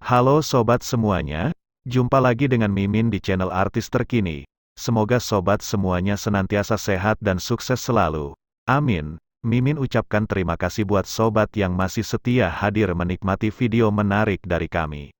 Halo sobat semuanya, jumpa lagi dengan Mimin di channel Artis Terkini. Semoga sobat semuanya senantiasa sehat dan sukses selalu. Amin. Mimin ucapkan terima kasih buat sobat yang masih setia hadir menikmati video menarik dari kami.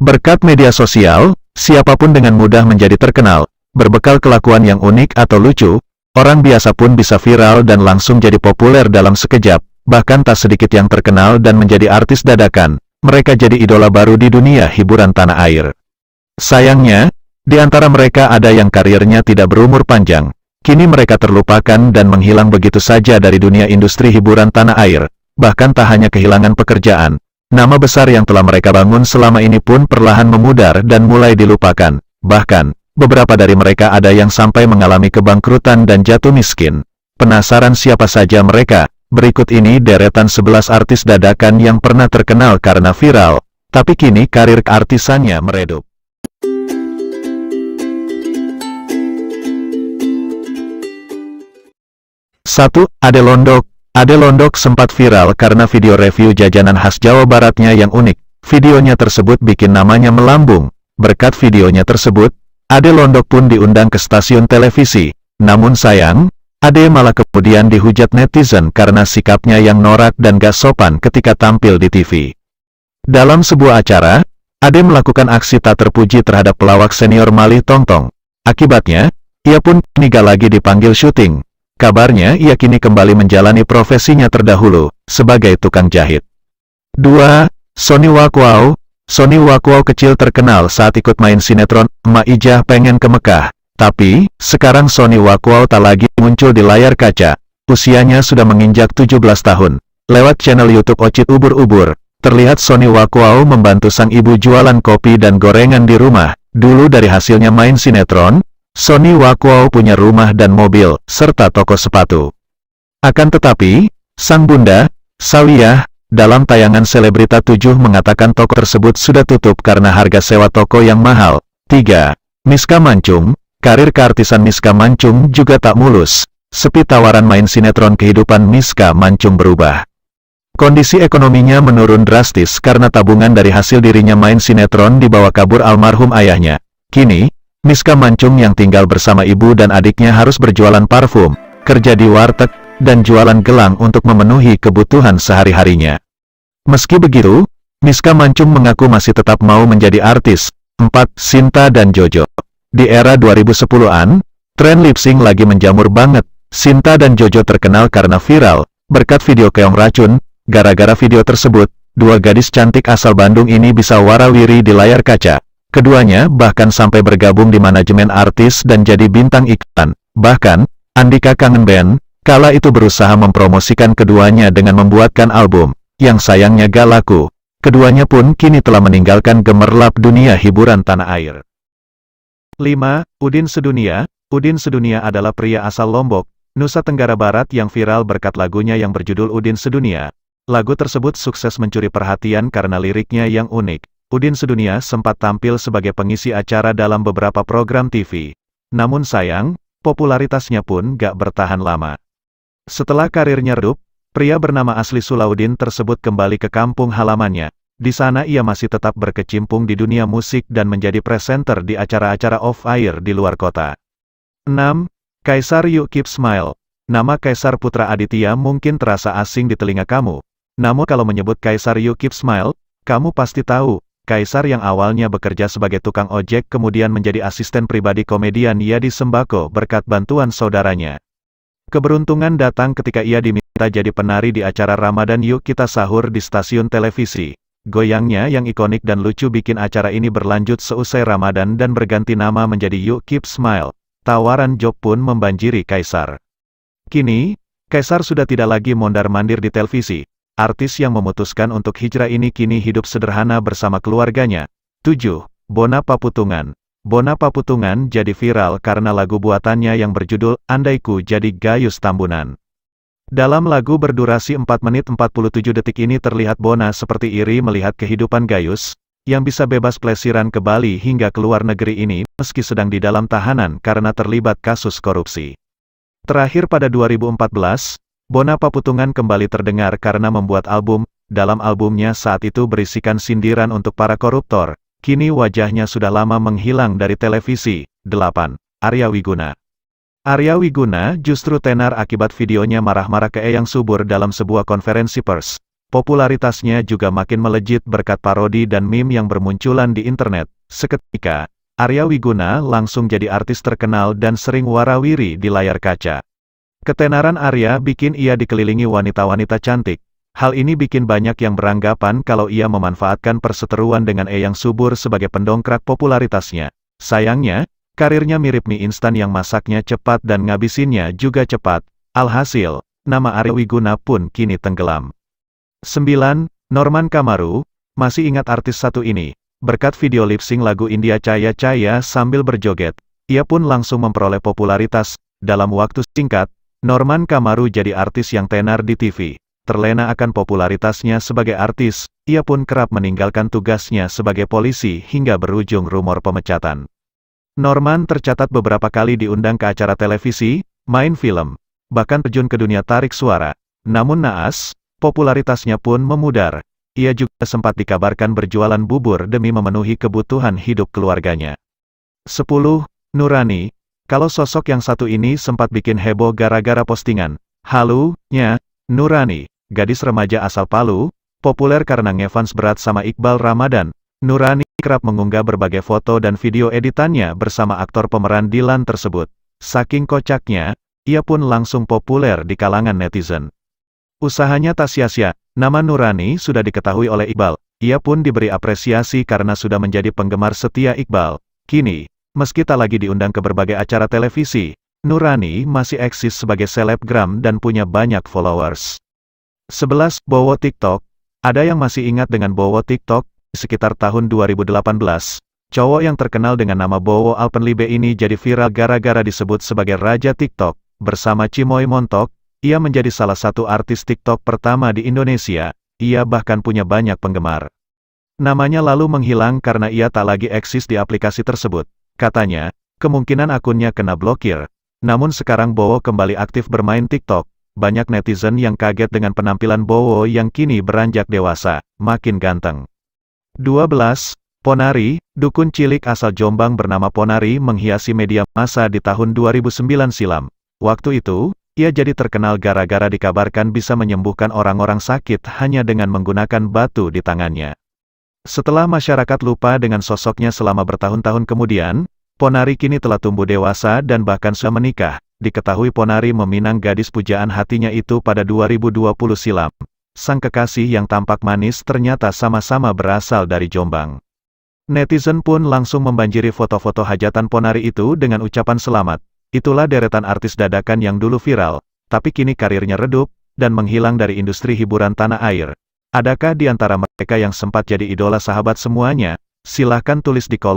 Berkat media sosial, siapapun dengan mudah menjadi terkenal. Berbekal kelakuan yang unik atau lucu, orang biasa pun bisa viral dan langsung jadi populer dalam sekejap. Bahkan tak sedikit yang terkenal dan menjadi artis dadakan. Mereka jadi idola baru di dunia hiburan tanah air. Sayangnya, di antara mereka ada yang karirnya tidak berumur panjang. Kini mereka terlupakan dan menghilang begitu saja dari dunia industri hiburan tanah air. Bahkan tak hanya kehilangan pekerjaan, nama besar yang telah mereka bangun selama ini pun perlahan memudar dan mulai dilupakan. Bahkan, beberapa dari mereka ada yang sampai mengalami kebangkrutan dan jatuh miskin. Penasaran siapa saja mereka? Berikut ini deretan 11 artis dadakan yang pernah terkenal karena viral, tapi kini karir keartisannya meredup. 1. Ade Londok. Ade Londok sempat viral karena video review jajanan khas Jawa Baratnya yang unik. Videonya tersebut bikin namanya melambung. Berkat videonya tersebut, Ade Londok pun diundang ke stasiun televisi. Namun sayang, Ade malah kemudian dihujat netizen karena sikapnya yang norak dan gak sopan ketika tampil di TV. Dalam sebuah acara, Ade melakukan aksi tak terpuji terhadap pelawak senior Malih Tongtong. Akibatnya, ia pun kini gak lagi dipanggil syuting. Kabarnya ia kini kembali menjalani profesinya terdahulu, sebagai tukang jahit. 2. Sony Wakwau. Sony Wakwau kecil terkenal saat ikut main sinetron Emak Ijah Pengen ke Mekah. Tapi, sekarang Sony Wakwau tak lagi muncul di layar kaca. Usianya sudah menginjak 17 tahun. Lewat channel YouTube Ocit Ubur-Ubur, terlihat Sony Wakwau membantu sang ibu jualan kopi dan gorengan di rumah. Dulu dari hasilnya main sinetron, Sony Wakwau punya rumah dan mobil, serta toko sepatu. Akan tetapi, sang bunda, Sawiyah, dalam tayangan Selebrita 7 mengatakan toko tersebut sudah tutup karena harga sewa toko yang mahal. 3. Miska Mancung. Karir keartisan Miska Mancung juga tak mulus. Sepi tawaran main sinetron kehidupan Miska Mancung berubah. Kondisi ekonominya menurun drastis karena tabungan dari hasil dirinya main sinetron dibawa kabur almarhum ayahnya. Kini, Miska Mancung yang tinggal bersama ibu dan adiknya harus berjualan parfum, kerja di warteg, dan jualan gelang untuk memenuhi kebutuhan sehari-harinya. Meski begitu, Miska Mancung mengaku masih tetap mau menjadi artis. 4. Sinta dan Jojo. Di era 2010-an, tren lip-sync lagi menjamur banget. Sinta dan Jojo terkenal karena viral, berkat video keong racun. Gara-gara video tersebut, dua gadis cantik asal Bandung ini bisa warawiri di layar kaca. Keduanya bahkan sampai bergabung di manajemen artis dan jadi bintang iklan. Bahkan, Andika Kangen Band, kala itu berusaha mempromosikan keduanya dengan membuatkan album, yang sayangnya gak laku. Keduanya pun kini telah meninggalkan gemerlap dunia hiburan tanah air. 5. Udin Sedunia. Udin Sedunia adalah pria asal Lombok, Nusa Tenggara Barat yang viral berkat lagunya yang berjudul Udin Sedunia. Lagu tersebut sukses mencuri perhatian karena liriknya yang unik. Udin Sedunia sempat tampil sebagai pengisi acara dalam beberapa program TV. Namun sayang, popularitasnya pun gak bertahan lama. Setelah karirnya redup, pria bernama asli Sulaudin tersebut kembali ke kampung halamannya. Di sana ia masih tetap berkecimpung di dunia musik dan menjadi presenter di acara-acara off-air di luar kota. 6. Kaisar You Keep Smile. Nama Kaisar Putra Aditya mungkin terasa asing di telinga kamu. Namun kalau menyebut Kaisar You Keep Smile, kamu pasti tahu. Kaisar yang awalnya bekerja sebagai tukang ojek kemudian menjadi asisten pribadi komedian Yadi Sembako berkat bantuan saudaranya. Keberuntungan datang ketika ia diminta jadi penari di acara Ramadan Yuk Kita Sahur di stasiun televisi. Goyangnya yang ikonik dan lucu bikin acara ini berlanjut seusai Ramadan dan berganti nama menjadi You Keep Smile. Tawaran job pun membanjiri Kaisar. Kini, Kaisar sudah tidak lagi mondar-mandir di televisi. Artis yang memutuskan untuk hijrah ini kini hidup sederhana bersama keluarganya. 7. Bona Paputungan. Bona Paputungan jadi viral karena lagu buatannya yang berjudul Andaiku Jadi Gayus Tambunan. Dalam lagu berdurasi 4 menit 47 detik ini terlihat Bona seperti iri melihat kehidupan Gayus, yang bisa bebas plesiran ke Bali hingga ke luar negeri ini, meski sedang di dalam tahanan karena terlibat kasus korupsi. Terakhir pada 2014, Bona Paputungan kembali terdengar karena membuat album. Dalam albumnya saat itu berisikan sindiran untuk para koruptor. Kini wajahnya sudah lama menghilang dari televisi. 8. Arya Wiguna. Arya Wiguna justru tenar akibat videonya marah-marah ke Eyang Subur dalam sebuah konferensi pers. Popularitasnya juga makin melejit berkat parodi dan meme yang bermunculan di internet. Seketika, Arya Wiguna langsung jadi artis terkenal dan sering warawiri di layar kaca. Ketenaran Arya bikin ia dikelilingi wanita-wanita cantik. Hal ini bikin banyak yang beranggapan kalau ia memanfaatkan perseteruan dengan Eyang Subur sebagai pendongkrak popularitasnya. Sayangnya, karirnya mirip mie instan yang masaknya cepat dan ngabisinnya juga cepat. Alhasil, nama Arya Wiguna pun kini tenggelam. 9. Norman Kamaru. Masih ingat artis satu ini? Berkat video lip-sync lagu India Caya Caya sambil berjoget, ia pun langsung memperoleh popularitas. Dalam waktu singkat, Norman Kamaru jadi artis yang tenar di TV. Terlena akan popularitasnya sebagai artis, ia pun kerap meninggalkan tugasnya sebagai polisi hingga berujung rumor pemecatan. Norman tercatat beberapa kali diundang ke acara televisi, main film, bahkan terjun ke dunia tarik suara. Namun naas, popularitasnya pun memudar. Ia juga sempat dikabarkan berjualan bubur demi memenuhi kebutuhan hidup keluarganya. 10. Nurani. Kalau sosok yang satu ini sempat bikin heboh gara-gara postingan halunya Nurani, gadis remaja asal Palu, populer karena ngefans berat sama Iqbal Ramadan. Nurani kerap mengunggah berbagai foto dan video editannya bersama aktor pemeran Dilan tersebut. Saking kocaknya, ia pun langsung populer di kalangan netizen. Usahanya tak sia-sia, nama Nurani sudah diketahui oleh Iqbal. Ia pun diberi apresiasi karena sudah menjadi penggemar setia Iqbal. Kini, meski tak lagi diundang ke berbagai acara televisi, Nurani masih eksis sebagai selebgram dan punya banyak followers. 11. Bowo TikTok. Ada yang masih ingat dengan Bowo TikTok? Sekitar tahun 2018, cowok yang terkenal dengan nama Bowo Alpenlibe ini jadi viral gara-gara disebut sebagai Raja TikTok. Bersama Cimoy Montok, ia menjadi salah satu artis TikTok pertama di Indonesia. Ia bahkan punya banyak penggemar. Namanya lalu menghilang karena ia tak lagi eksis di aplikasi tersebut. Katanya, kemungkinan akunnya kena blokir. Namun sekarang Bowo kembali aktif bermain TikTok. Banyak netizen yang kaget dengan penampilan Bowo yang kini beranjak dewasa, makin ganteng. 12. Ponari. Dukun cilik asal Jombang bernama Ponari menghiasi media massa di tahun 2009 silam. Waktu itu, ia jadi terkenal gara-gara dikabarkan bisa menyembuhkan orang-orang sakit hanya dengan menggunakan batu di tangannya. Setelah masyarakat lupa dengan sosoknya selama bertahun-tahun kemudian, Ponari kini telah tumbuh dewasa dan bahkan sudah menikah. Diketahui Ponari meminang gadis pujaan hatinya itu pada 2020 silam. Sang kekasih yang tampak manis ternyata sama-sama berasal dari Jombang. Netizen pun langsung membanjiri foto-foto hajatan Ponari itu dengan ucapan selamat. Itulah deretan artis dadakan yang dulu viral, tapi kini karirnya redup, dan menghilang dari industri hiburan tanah air. Adakah di antara mereka yang sempat jadi idola sahabat semuanya? Silahkan tulis di kolom